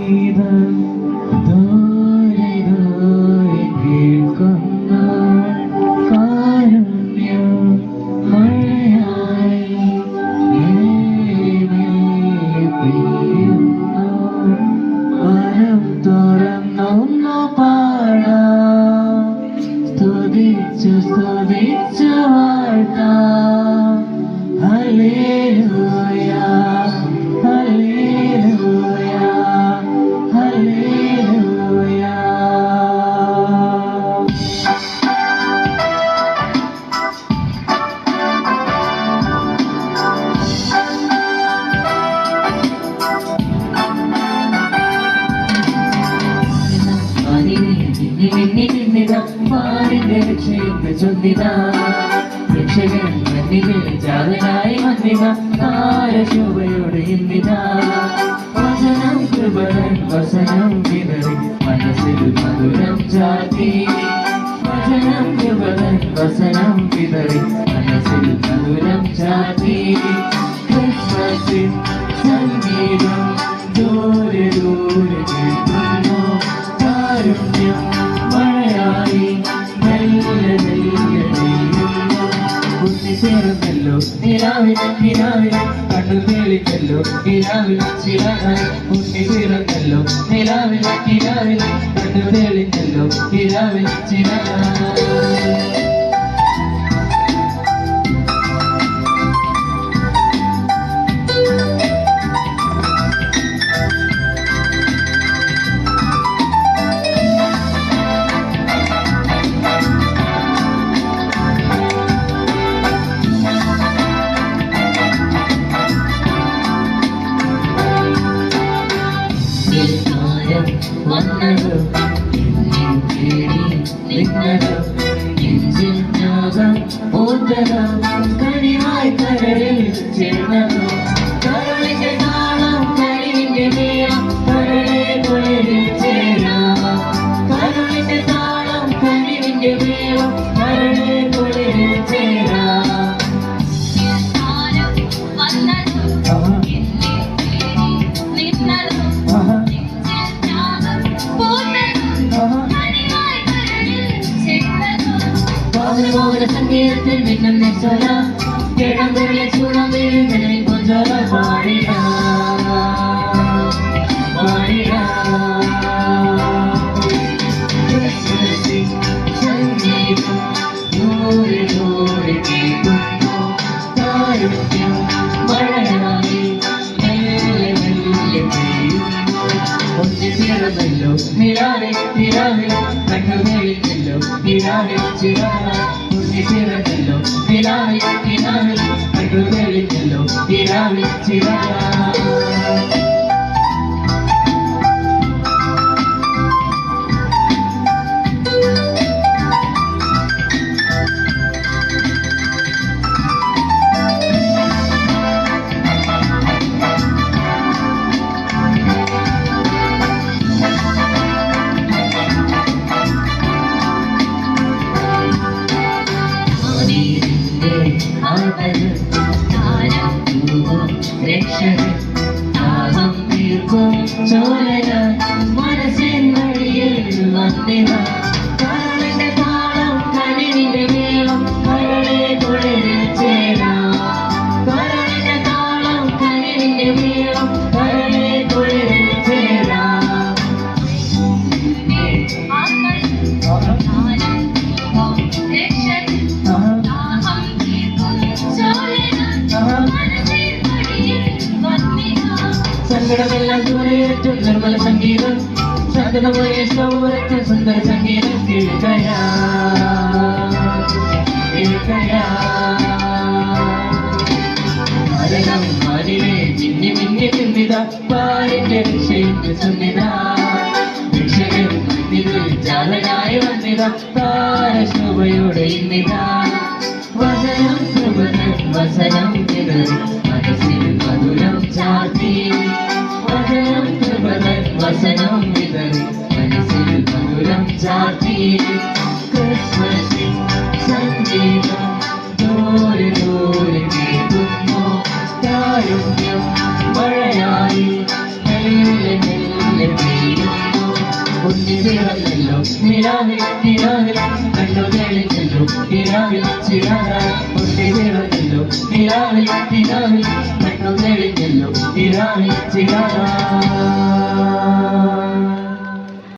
സംഗീതം ദൂരെ ദൂരെ കേൾക്കുന്ന കാരുണ്യം മഴയായി പെയ്യുന്നു. മനം തുറന്നൊന്നു പാടാം, സ്തുതിച്ചു സ്തുതിച്ചു വാഴ്ത്താം. Hallelujah hallelujah hallelujah. രക്ഷകൻ മണ്ണിൽ ജാതനായി വന്നിത താരശോഭയോടെ ഇന്നിത. വചനം കൃപകൻ വസനം വിതറി മനസ്സിൽ മധുരം ചാത്തി. വചനം കൃപകൻ വസനം വിതറി മനസ്സിൽ മധുരം ചാത്തി. ക്രിസ്മസിൻ സംഗീതം ദൂരെ ദൂരെ കേൾക്കുന്നു. കാരുണ്യം മഴയായി മെല്ലെ മെല്ലെ പെയ്യുന്നു. ഉണ്ണിച്ചേർന്നല്ലോ നിലാവിൽ നിലാവിൽ കണ്ണു തെളിച്ചല്ലോ നിലാവിൽ ചിരായി. ഉണ്ണി പിറന്നല്ലോ നിലാവിൽ നിലാവിൽ കണ്ണു തെളിച്ചല്ലോ നിലാവിൽ ചിരായി. വന്നതോ എന്നെ തേടി നിന്നതോ നെഞ്ചിൽ ജ്ഞാപകം ഓർത്തതോ കനിവായി കരളിൽ ചേർന്നതോ. കരളിന്റെ താളം കനിവിന്റെ മേളം കരളെ കുളിരിൽ ചേരാം. കരളിന്റെ താളം കനിവിന്റെ മേളം കരളെ കുളിരിൽ ചേരാം. സംഗീതത്തിൽ മിന്നും നിസ്വര കിടന്നിലെ ചൂടം വീഴുന്നതിൽ കൊഞ്ചല പാടിട പാടിട. സംഗീതം ദൂരെ ദൂരെ കേൾക്കുന്നു. കാരുണ്യം മഴയായി മെല്ലെ മെല്ലെ പെയ്യുന്നു. ഒന്നി പിറന്നല്ലോ നിലാവെ നിലാവെ കണ്ണു തെളിഞ്ഞല്ലോ നിലാവെ ചിരായി. ഉണ്ണി പിറന്നല്ലോ നിലാവെ നിലാവെ കണ്ണു തെളിഞ്ഞല്ലോ നിലാവെ ചിരായി. ദാഹം തീർക്കും ചോരന മനസ്സിൻ വഴിയിൽ വന്നിവ. കരളിന്റെ താളം കനിവിന്റെ മേളം കരളെ കുളിരിൽ ചേരാം. കരളിന്റെ താളം കനിവിന്റെ മേളം കരളെ കുളിരിൽ ചേരാം. സങ്കടമെല്ലാം ദൂരേറ്റും നിർമ്മല സംഗീതം ശാന്തമായ സൗരത്തിൽ സുന്ദര സംഗീതം കേൾക്കയാ കേൾക്കയാ. മരണം മാറിവേ മിന്നി മിന്നി നിന്നിത പാരിന്റെ രക്ഷയുടെ സുന്നിത. രക്ഷകൻ മണ്ണിതിൽ ജാതനായി വന്നിത താരശോഭയോടെ ഇന്നിത. വചനം കൃപകൻ വസനം വിതറി മനസ്സിൽ മധുരം ചാർത്തി. വചനം കൃപകൻ വസനം വിതറി മനസ്സിൽ മധുരം ചാർത്തി. ക്രിസ്മസിൻ സംഗീതം ദൂരെ ദൂരെ കേൾക്കുന്നു. കാരുണ്യം മഴയായി മെല്ലെ മെല്ലെ പൊട്ടി വീണല്ലോ നിലാവിൽ നിലാവിൽ കണ്ണു തെളിഞ്ഞല്ലോ നിലാവിൽ ചിരാത പൊട്ടി വീണല്ലോ നിലാവിൽ നിലാവിൽ കണ്ണു തെളിഞ്ഞല്ലോ നിലാവിൽ ചിരാത